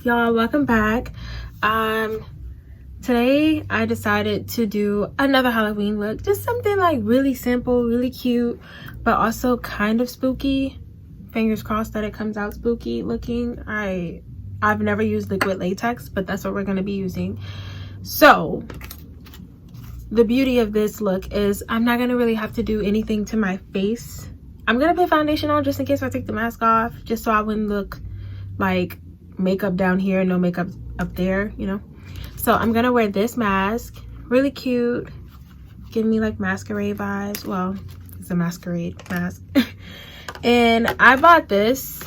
up, y'all? Welcome back. Today I decided to do another Halloween look, just something like really simple, really cute, but also kind of spooky. Fingers crossed that it comes out spooky looking. I've never used liquid latex, but that's what we're going to be using. So the beauty of this look is I'm not going to really have to do anything to my face. I'm going to put foundation on just in case I take the mask off, just so I wouldn't look like makeup down here, no makeup up there, you know. So I'm gonna wear this mask, really cute, give me like masquerade vibes. Well, it's a masquerade mask. And I bought this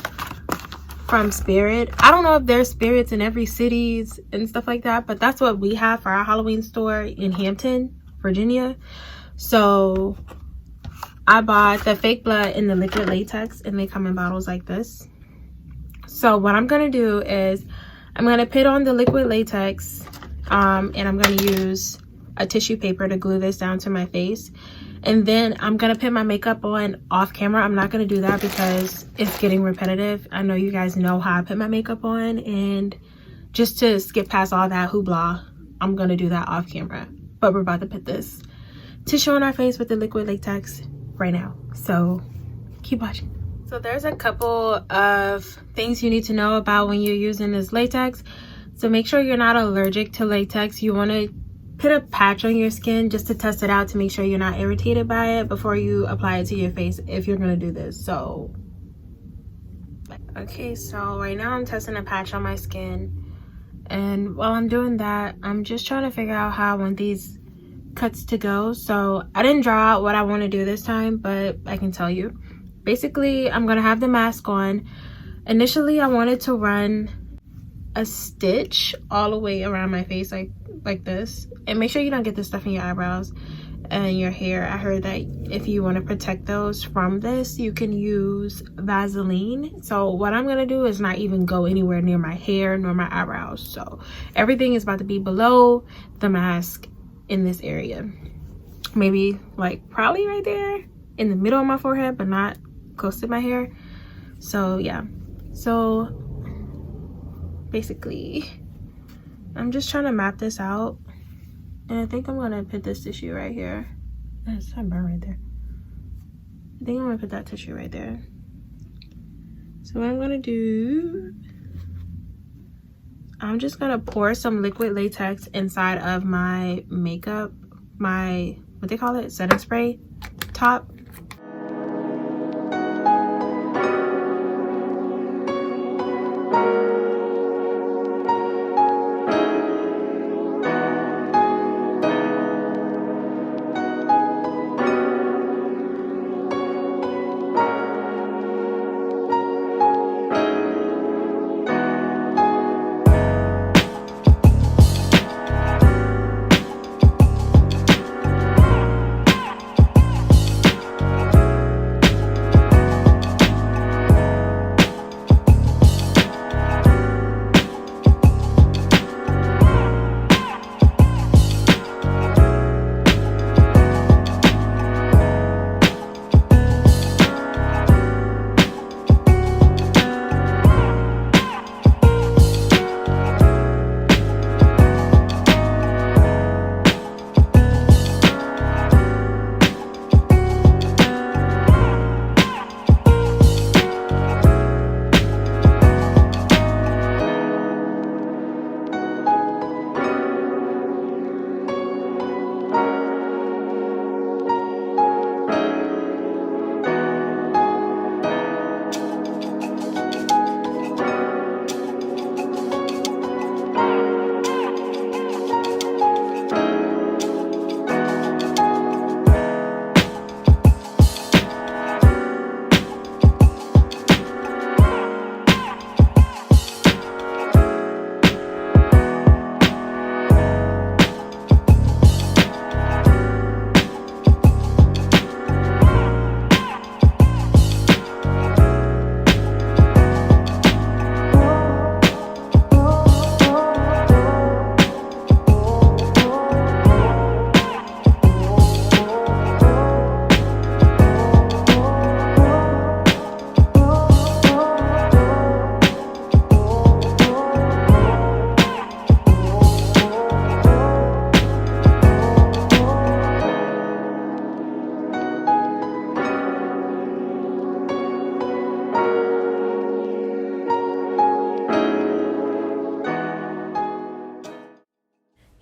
from Spirit. I don't know if there's Spirits in every cities and stuff like that, but that's what we have for our Halloween store in Hampton, Virginia. So I bought the fake blood and the liquid latex, and they come in bottles like this. So what I'm gonna do is I'm gonna put on the liquid latex, and I'm gonna use a tissue paper to glue this down to my face, and then I'm gonna put my makeup on off camera. I'm not gonna do that because it's getting repetitive. I know you guys know how I put my makeup on, and just to skip past all that hoopla, I'm gonna do that off camera. But we're about to put this tissue on our face with the liquid latex right now, so keep watching. So there's a couple of things you need to know about when you're using this latex. So make sure you're not allergic to latex. You want to put a patch on your skin just to test it out to make sure you're not irritated by it before you apply it to your face if you're going to do this. So okay, so right now I'm testing a patch on my skin, and while I'm doing that, I'm just trying to figure out how I want these cuts to go. So I didn't draw out what I want to do this time, but I can tell you. Basically, I'm gonna have the mask on. Initially, I wanted to run a stitch all the way around my face, like this. And make sure you don't get this stuff in your eyebrows and your hair. I heard that if you want to protect those from this, you can use Vaseline. So what I'm gonna do is not even go anywhere near my hair nor my eyebrows. So everything is about to be below the mask in this area. Maybe like probably right there in the middle of my forehead, but not close to my hair. So yeah, so basically I'm just trying to map this out, and I think I'm gonna put this tissue right here. There's sunburn right there. I think I'm gonna put that tissue right there. So what I'm gonna do, I'm just gonna pour some liquid latex inside of my makeup, my what they call it, setting spray top.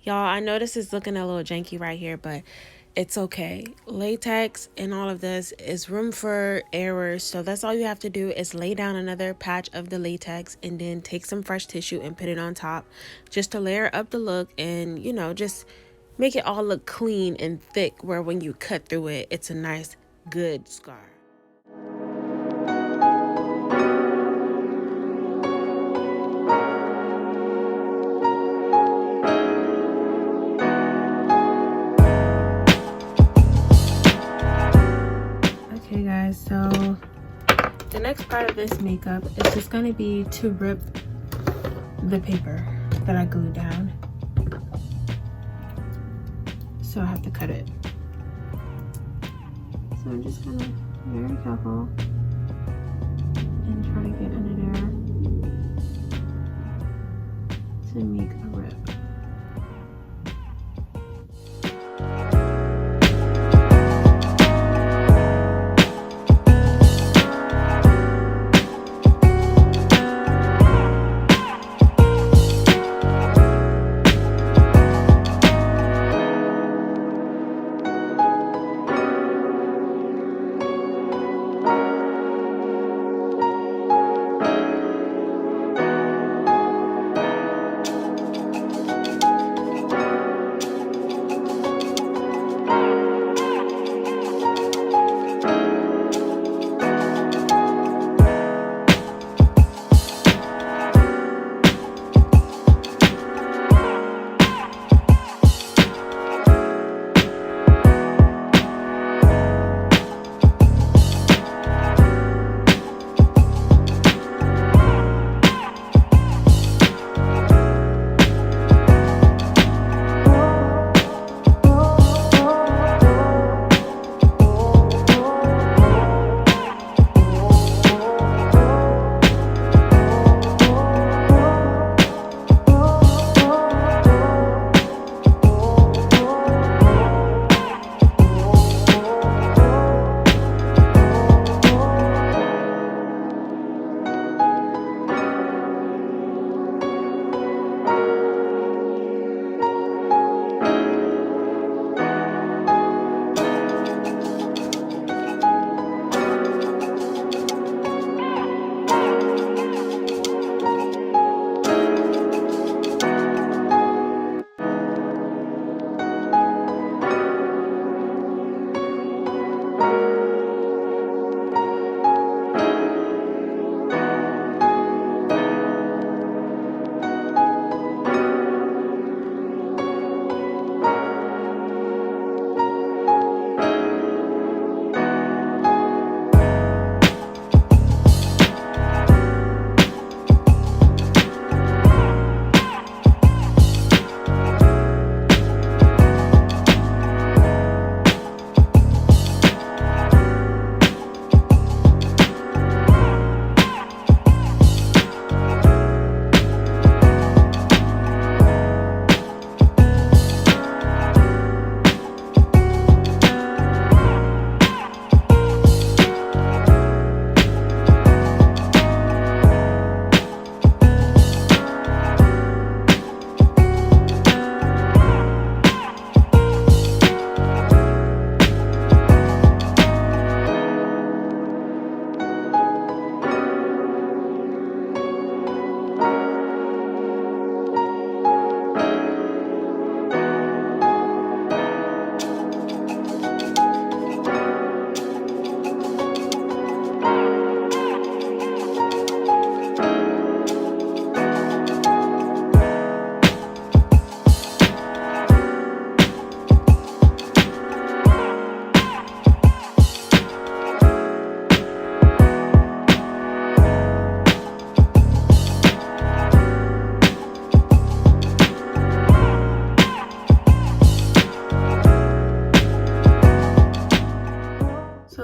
Y'all, I know this is looking a little janky right here, but it's okay. Latex and all of this is room for errors. So that's all you have to do is lay down another patch of the latex and then take some fresh tissue and put it on top just to layer up the look and, you know, just make it all look clean and thick where when you cut through it, it's a nice, good scar. Okay guys, so the next part of this makeup is just going to be to rip the paper that I glued down. So I have to cut it. So I'm just gonna be very careful and try to get under there to make a rip.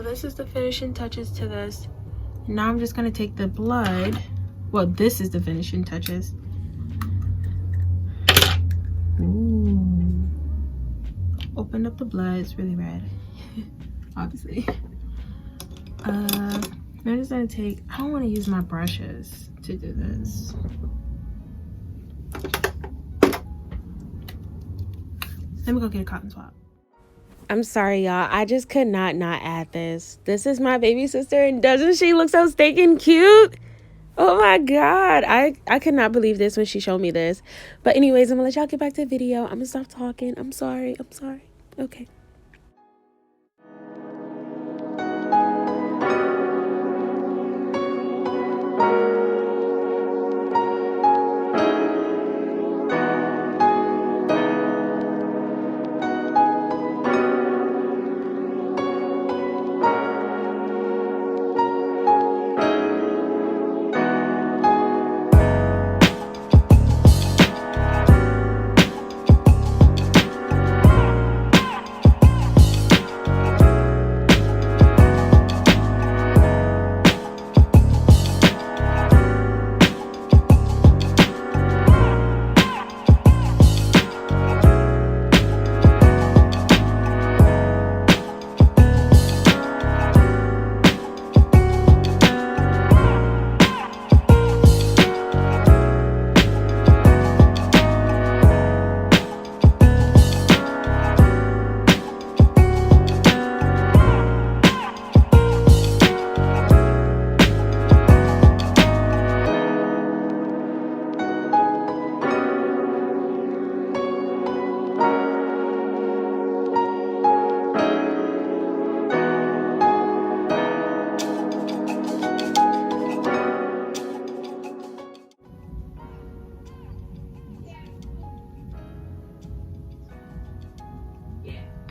This is the finishing touches to this. Now I'm just gonna take the blood. Well, this is the finishing touches. Ooh. Opened up the blood. It's really red, obviously. I'm just gonna take. I don't want to use my brushes to do this. Let me go get a cotton swab. I'm sorry, y'all. I just could not add this. This is my baby sister, and doesn't she look so stinking cute? Oh my god. I could not believe this when she showed me this. But anyways, I'm gonna let y'all get back to the video. I'm gonna stop talking. I'm sorry. Okay.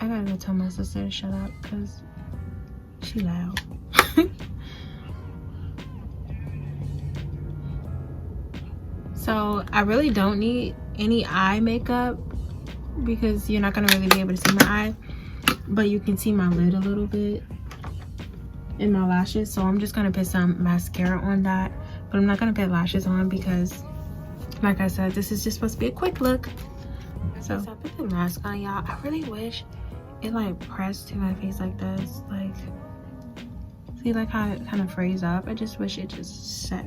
I gotta go tell my sister to shut up because she loud. So I really don't need any eye makeup because you're not gonna really be able to see my eye, but you can see my lid a little bit and my lashes. So I'm just gonna put some mascara on that, but I'm not gonna put lashes on because, like I said, this is just supposed to be a quick look. So I put the mask on, y'all. I really wish it like pressed to my face like this. Like, see like how it kind of frays up? I just wish it just set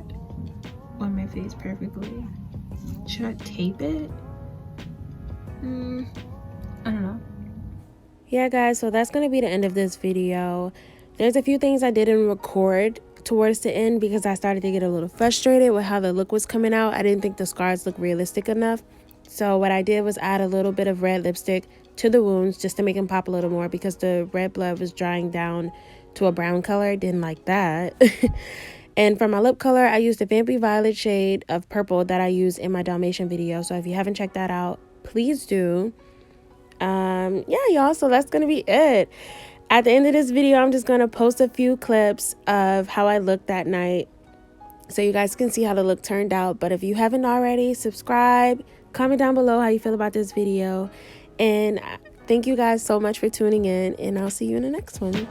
on my face perfectly. Should I tape it? I don't know. Yeah, guys, so that's gonna be the end of this video. There's a few things I didn't record towards the end because I started to get a little frustrated with how the look was coming out. I didn't think the scars looked realistic enough. So what I did was add a little bit of red lipstick to the wounds just to make them pop a little more because the red blood was drying down to a brown color. Didn't like that. And for my lip color, I used the Vampy Violet shade of purple that I used in my Dalmatian video. So if you haven't checked that out, please do. Yeah, y'all, so that's gonna be it. At the end of this video, I'm just gonna post a few clips of how I looked that night so you guys can see how the look turned out. But if you haven't already, subscribe, comment down below how you feel about this video, and thank you guys so much for tuning in, and I'll see you in the next one.